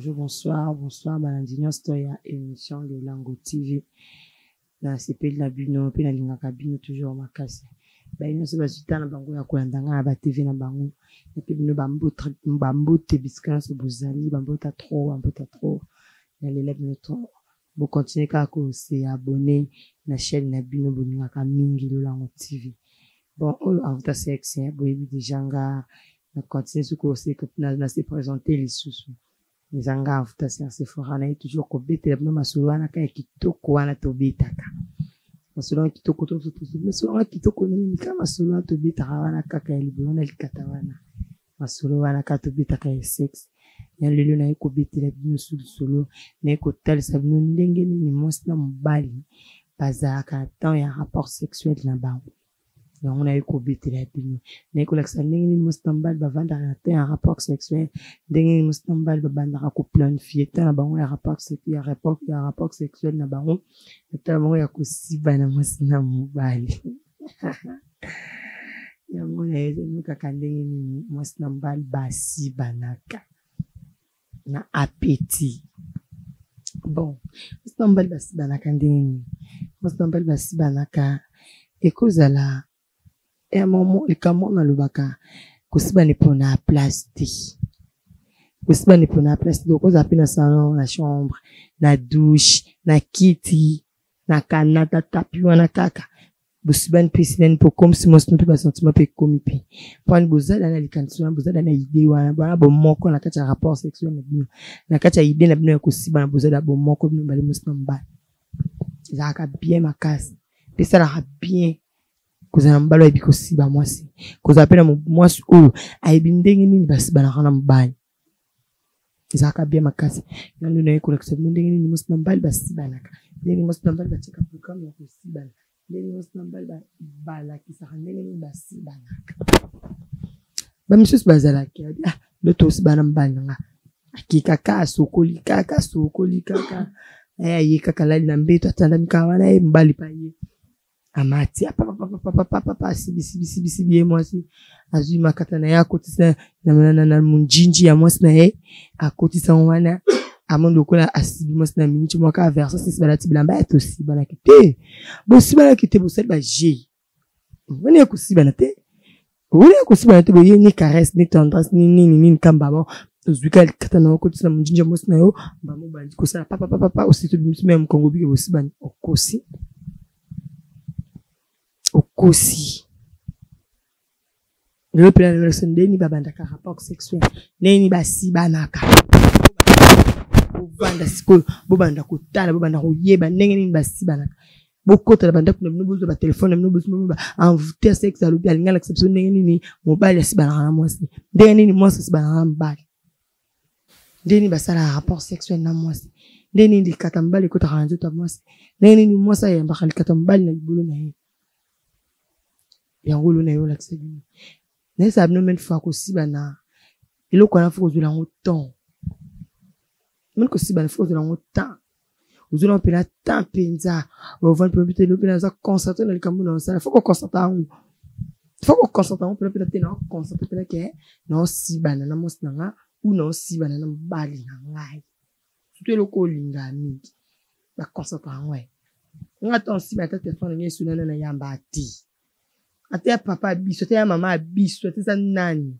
Bonjour, bonsoir, Balandinion Stoya, émission de Lango TV. Dans CP de la Bino, puis la Linga Cabine, toujours ma casse. Ben, nous sommes à Bango, à Kouandanga, à TV na Bango. Et puis, nous bambou, tébiscan, ce bouzali, bambou ta trop. Les lèvres notre. Vous continuez à se abonner à la chaîne na Bino, Boninga Kamingi, de Lango TV. Bon, en tout cas, c'est excellent. Vous avez déjà, on continue ce qu'on sait que nous avons présenté les sous. Nizanga afuta siasa forana hii toujours kobete labda masuluana kaya kitoko wana tobetaka masuluana kitoko masuluana kitoko nini kama masuluana tobeta wana kaka ilibona likatawana masuluana katobetaka ya sex ya lelo na ikobete labda sulu na ikotali sabino ndenge nini mosna mbali bazaka temps ya rapport sexuel na bango. On a eu cobité la bino. Nicolas Saling, Mustambal, Bavanda, un rapport sexuel. Dengue Mustambal, Babanda, couple, fille, un baron, un rapport sexuel, na baron. Et tellement, il y a aussi, Banamasna, Mobali. Yango na yezo nuka kandenge ni Mustambal, Basi, Banaka. Na appétit. Bon. Mustambal, Basi, Banaka, ndenge. Mustambal, Basi, Banaka. Et cause la et à un moment, le camon dans le baka, kusiba ne pour na place de. Kusiba ne pour na place de. Cause appelle na salon, na chambre, na douche, na kiti, na kanata tapi wana kaka. Kusiba ne piscine pour comme si mon sentiment sentiment pe comme pi. Pour boza na likanso, boza na idée wana, bana bo moko na kacha rapport sexuel na bino. Na kacha idée na bino kusiba na boza da bo moko bino bali musnamba. Zaka bien makasi. Et ça la bien. Kuzana mbalo ya bikosi ba mwasi. Kuzapena mwasi ulu. Aibindenge nini basi banakana mbani. Zaka bien makasi. Yandu na yeko lakisa bindenge nini mwasi mbali basi banaka. Nini mwasi mbali bacheka programu ya kusi bana. Nini mwasi mbali bala kisaka nini basi banaka. Ba msus bazala kia. Ah, loto usi bana mbali nga. Kikaka sokoli kaka. Ye kaka lali na mbeto atanda mikawana mbali pa ye. Amati papa sibi ye mwasi azui makatana yako tisa na munjinji ya mwasi na ye akotisa wana amondo kola asibi mwasi na minute mwaka versa sisi balati bilamba eto si bana kite bo si bana kite bo sel ba je woni akusiba na te bo ye ni caresse ni tendresse ni kamba bon zuika katana okotisa na munjinji ya mwasi na yo bamo bandi ko sala papa aussi tout même Congo bi bo si bana okosi Okosi. Le plan de la ni babanda ka rapport sexuel. Neni basi banaka. Bobanda siko, bobanda kotala, bobanda koyeba, ndenge ni basi banaka. Bokota la banda kuna mnubuzo ba telefone, mnubuzo ba envoûter sexe à l'hôpital, ngala exception ndenge ni mobile si banaka na mwasi. Ndenge ni mwasi si banaka mbali. Ndenge ni basala rapport sexuel na mwasi. Ndenge ni katambali kota kanjo ta mwasi. Ndenge ni mwasa ya mbakali katambali na libulu na yeye. Yango na yo l'accès na ça abno men fa ko si bana ilo ko na fa ko zula ngoton men ko si bana fa ko zula ngoton uzula pena temps penza o van peut le pena za concentrer na likambo na ça fa ko concentrer on peut peut être na concentrer pena ke na si bana na mos na nga ou na si bana na mbali na ngai tout le ko linga mingi ba concentrer ouais ngaton si bana téléphone ni suna na yamba ti ate papa biso te mama biso te sa nani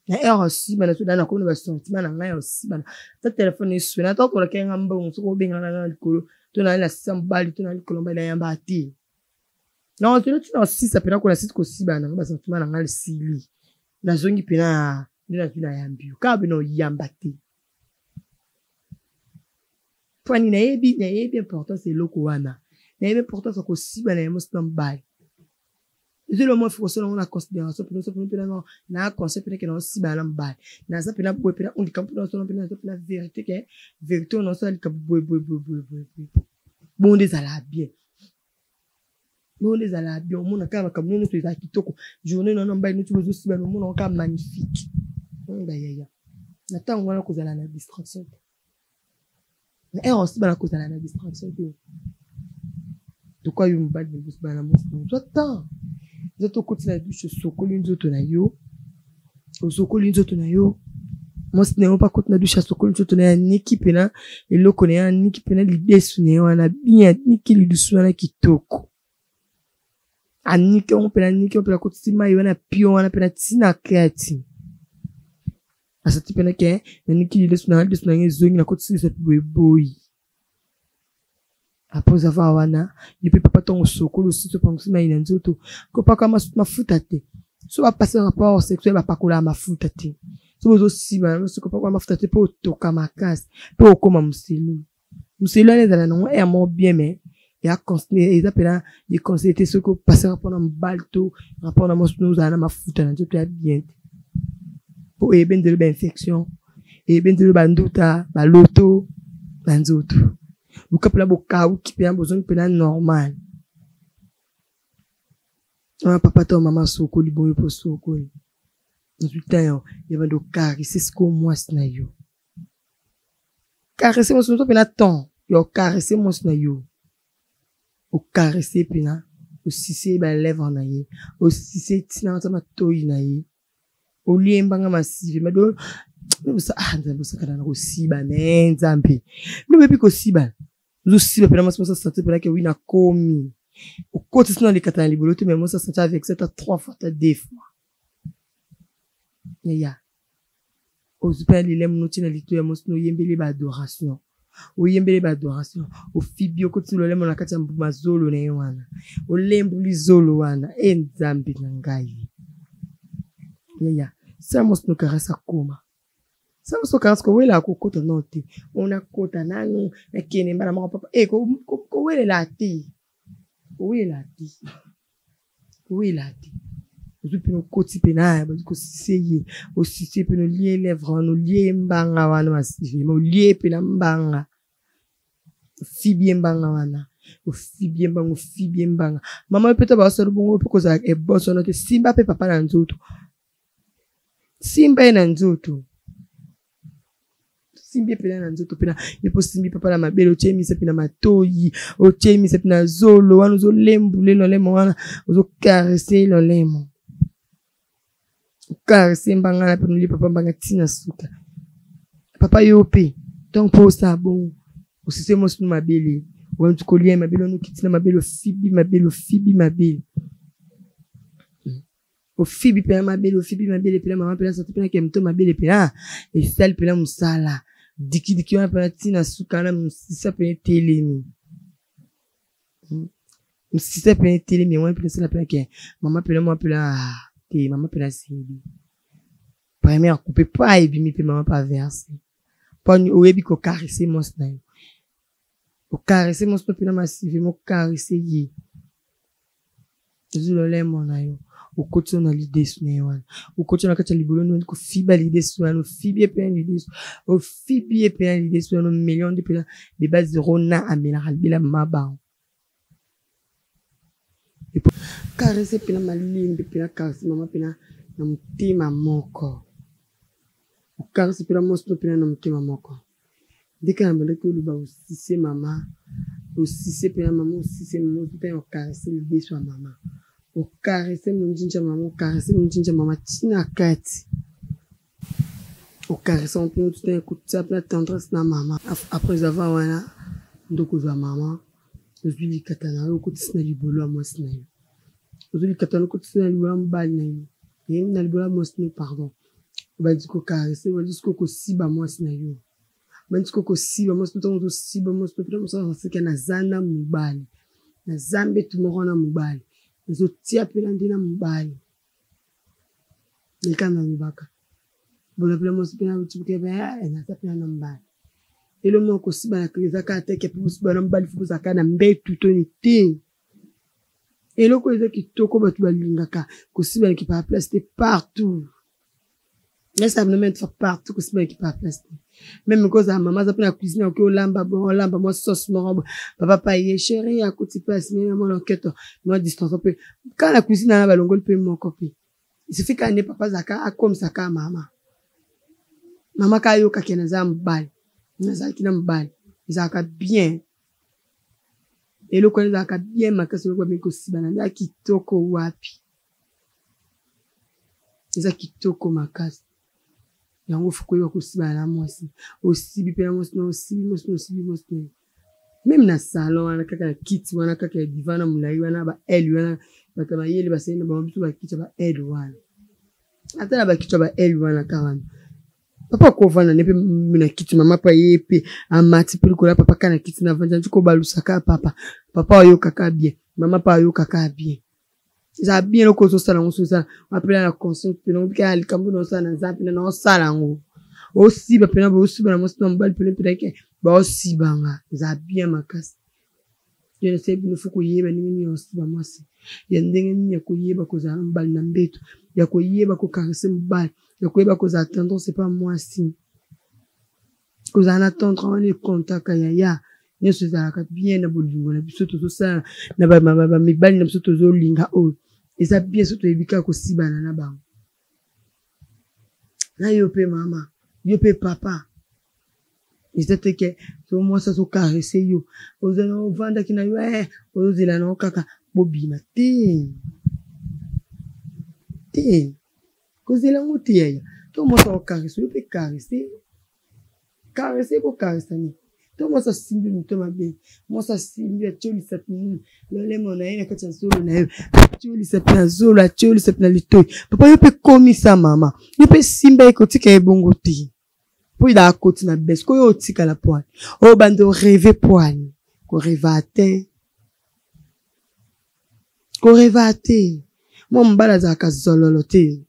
na aussi bana so dana ko na ba sentiment na ngai aussi bana ta téléphone isu na to ko la kenga mbongo so ko benga na likolo to na la sambali to na likolo mba na yamba ati non to tu na si ça pena ko la site ko si bana ba sentiment na ngai sili na zongi pena ndina tuna yambi ka bino yamba ti fani na yebi important c'est loko wana na yebi important ça ko si bana yamo stambali. C'est le moins faut selon la considération pour nous na concept que non si balam bal na ça pena boy pena on dit comme dans selon la vérité que vérité non ça que boy bon des ala bien on a kama comme nous tu as kitoko journée non mbay nous tu veux aussi on on ka magnifique ya na tant on a cause la distraction et aussi bana cause la distraction de quoi you mbad de bus bana mo toi Zoto koti na douche sokoli nzoto na yo. Osokoli nzoto na yo. Moi, ce n'est pas contre la douche à ce qu'on te n'a ni qui pena, et l'eau connaît ni qui pena l'idée sous on a bien, ni qui lui douce qui toko. A ni qui on pena, ni qui on pena côté sima, y on a pio, on a pena tina créati. A ce type pena ni qui lui douce na zone, na côté sima, c'est boy. Après avoir wana, il peut pas ton soko, le site pense mais il a nzoto. Ko pas comme ma futate. So va passer rapport sexuel va pas coller ma futate. So aussi ba, so ko pas ma futate pour toka ma casse, pour comme muselo. Muselo est dans non est mon bien mais il a conseillé ils appellent il conseillé ce que passer rapport dans balto, rapport dans nous à ma futate, nzoto est bien. Pour eben de l'infection, eben de banduta, ba loto, banzoto. Ou que la boca ou qui peut besoin de normal. Papa ton maman soko li bon pour soko. Ensuite il va do caresser ce que moi snayo. Caresser mon son pena ton, yo caresser mon snayo. O caresser pena, o sisi ba lèvre na ye, o sisi tina ta ma toyi na ye. O liembanga massive, ma do nous ça nous ça kana ko siba nzambe. Nous bebi ko siba. Nous siba pena moi ça sentir pena que oui na komi. Au côté sinon les katana libolote mais moi ça sentir avec ça 3 fois 2 fois. Ya. Au super les nous tina lito ya moi no yembele ba adoration. O yembele ba adoration. O fibio côté le lemo na kati ya mazolo na wana. O lembu lizolo wana nzambe na ngai. Ya. Ça moi no karasa koma. Ça me soka ko wela ko kota note ona kota nanu na kene mbala mama papa ko wela lati ozu pino koti pena ba ko seye o sisi pino lié lèvre no lié mbanga wana masifi mo lié pena mbanga fibi mbanga wana o fibi mbanga mama peta ba so bongo pe ko za e boso note simba pe papa na nzoto simba na nzoto simbi pena na nzoto pena yepo simbi papa la mabelo chemi se pena matoyi o chemi se pena zolo wana zo lembu lelo lemo wana zo caresser lo lemo caresser mbanga na pena li papa mbanga tina suka papa yope donc pour ça bon o sise mo sunu mabele o ntu kolie mabelo no kitina mabelo fibi o fibi pena mabelo pena mama pena sa pena kemto mabele pena et sel pena musala diki wana pena tina suka na msisa pena telemi wana pena sala pena ke mama pena mo pena te mama pena sibi première coupe pas et bimi pena mama pas verser poni o ebi ko caresser mon snail o caresser mon snail pena massive mo caresser yi zulo le mona yo o côté na l'idée sunéwan o côté na kata libolo no ko fiba l'idée sunéwan o fibie pe l'idée sunéwan million de pena de base zéro na amela halbila maba et pour caresser pena malimbe pena caresser mama pena na mtima moko o caresser pena mosto pena na mtima moko dika mbele ko luba o sise mama o sise pena mama o sise mo pena o caresser l'idée sur mama o caresser mon jinja mama tina kati o caresser on peut tout écouter la tendresse na mama après avoir wana ndoko za mama ozwi likatana o kuti sina libolo a mwasi na yo ozwi likatana kuti sina libolo mbali na yo ye na libolo mwasi pardon ba diko caresser ba diko ko siba mwasi na yo ba diko ko siba mwasi to siba mwasi to mo sa ke na zana mubali na zambe tumorona mubali zo tia pela ndina mubali nikana mibaka bola pela mwasi pela utuke ba na tapela na mbali elo mo ko siba na kriza ka teke pu siba na mbali fu za kana mbetu to ni te elo ko eza kitoko batu balingaka ko siba ki pa place partout laisse me mettre partout ko siba ki pa place même cause à maman za pela cuisine ko lamba mo sauce mo papa pa ye chéri à côté place ni mo l'enquête moi distance peu quand la cuisine na balongol pe mon copie il suffit quand ne papa zaka comme ça ka mama ka yo ka kena za mbali na za kina mbali zaka bien et le connaît zaka bien makasi ko biko sibana na kitoko wapi za kitoko makasi yango fuko yo kosiba na mwasi osibi pe na mwasi no osibi même na salon wana kaka kiti wana kaka divan na mulai wana ba el wana batama yeli basena ba bitu ba kiti ba el wana ata ba kiti ba el wana kawana papa ko vana nepe mina kiti mama pa yepe amati pili kola papa kana kiti na vanja ntuko balusaka papa yo kaka bien mama pa yo kaka bien za bien loko so sala ngoso sa apela na conscience pe no bika alikambu no sa na zapi na sala ngo aussi ba pena ba aussi ba na mosi na mbali pele ke ba aussi banga za bien makasi je ne sais bino fuko yeba ni aussi ba mosi ya ndenge ni ya koyeba ko za mbali na mbeto ya koyeba ko karese mbali ya koyeba ko za tendance c'est pas moi si ko za na tendre on est contact ya nyeso za ka bien na bolingo na biso to so na ba mibali na biso to zo linga o eza bien so to ebika ko sibana na bango na yo pe mama yo pe papa izete ke so moi ça so caresser yo ozana vanda kina yo ozela na kaka bobima te kozela ngote ya to moi ça caresser yo pe caresser ko caresser to moi ça simbi muto mabe moi ça simbi acholi sapini lole mona ina kati solo na yo acholi sapina zolo acholi sapina litoi papa yo pe komi sa mama yo pe simba ikotika ebongo te po ida akoti na bes ko yo tika la poani o bando rêver poani ko rêvate mo mbala za kazololo te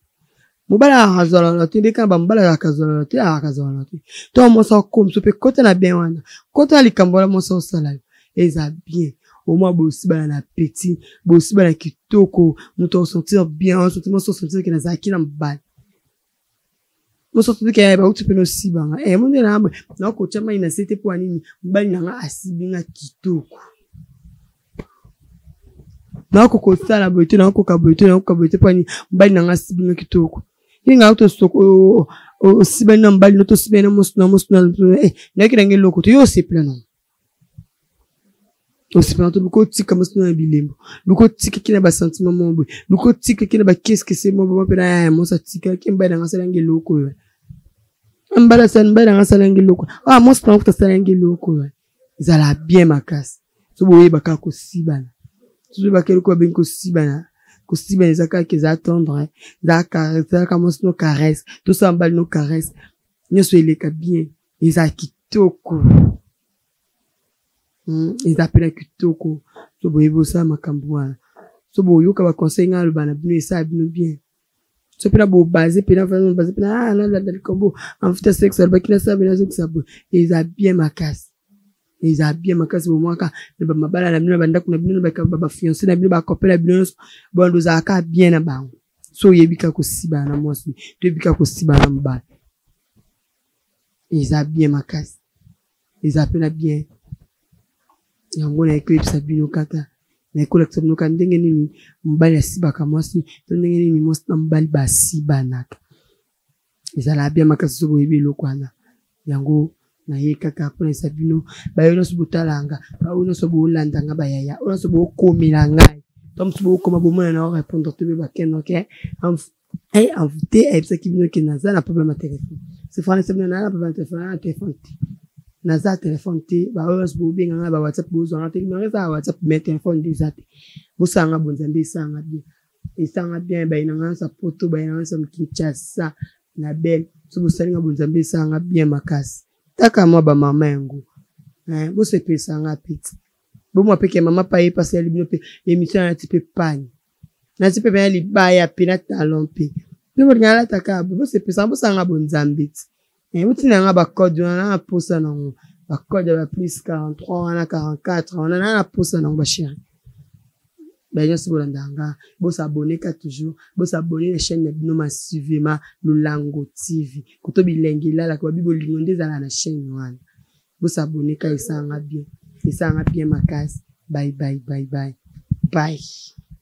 mobala azolo te deka ba mbala akazolo te akazolo te to mo so kom so pe kota na bien wana kota likambola mo so sala eza bien au moins bosi ba na petit bosi ba na kitoko muto sentir bien sentir que na zaki na mbala mo so sentir que ba utu pe no sibanga mo na ko chama ina sete po anini mbali na asibinga kitoko na ko sala boite na ko kaboite po ani mbali na asibinga kitoko inga auto soko o sibena mbali noto sibena musna na kirange loko to yo seple non o sibena to luko tika musna bilembo luko tika kina ba sentiment mombo luko tika kina ba qu'est-ce que c'est mombo pena mo sa tika kimba na ngasalange loko yo mbala san mbala ngasalange loko mo spa ko salange loko yo zala bien makasi so boye baka ko sibana so ba kelo ko ben ko sibana Kostiba ezaka ke za tendre za kamos no caresse tout ça mbali no caresse nyoso eleka bien eza kitoko eza pela kitoko so boyebo sa makambo wana so boyoka ba conseil ngalo bana bino esa bino bien so pela bo base pela la kombo en fait sexe ba kina sa bina sexe sabo eza bien makasi eza bien makasi bo mwaka ba mabala na bino banda kuna bino ba fiancé na bino ba couple na bino bondo za ka bien na bango so yebika ko siba na mwasi to yebika ko siba na mbala eza bien makasi eza pena bien yango na eclipse bino kaka na collecte bino kan ndenge nini mbala siba ka mwasi to ndenge nini mwasi na mbala ba siba naka eza la bien makasi so boyebi lokwana yango na ye kaka pona sabino ba yo no subutalanga ba yo no subulanda nga ba yaya ona subu komila ngai tom subu koma bomona na répondre te ba keno ke invité et ça qui vient que naza na problème téléphone c'est français na problème téléphone naza téléphone te ba yo subu binga nga ba WhatsApp bo zo na téléphone za WhatsApp mais téléphone déjà te busanga bonzambe sanga bien isanga bien ba ina nga sa poto ba ina nga sa mkichasa na belle subu salinga bonzambe sanga bien makasi taka mwa ba mama yango bo se pesa nga piti bo mwa peke mama pa ye passer libino pe émission na tipe pani na tipe pe li ba ya pina talon pe bo ngala taka bo se pesa bo sanga bonzambiti utina nga ba code na posa na ba code ba plus 43 na 44 na posa na ba chéri ba nyos bolandanga bo s'abonner ka toujours bo s'abonner la chaîne bino massivement Lulango TV koto bilengela la ko bibolingo ndezala na chaîne wana bo s'abonner ka isanga bien makasi bye.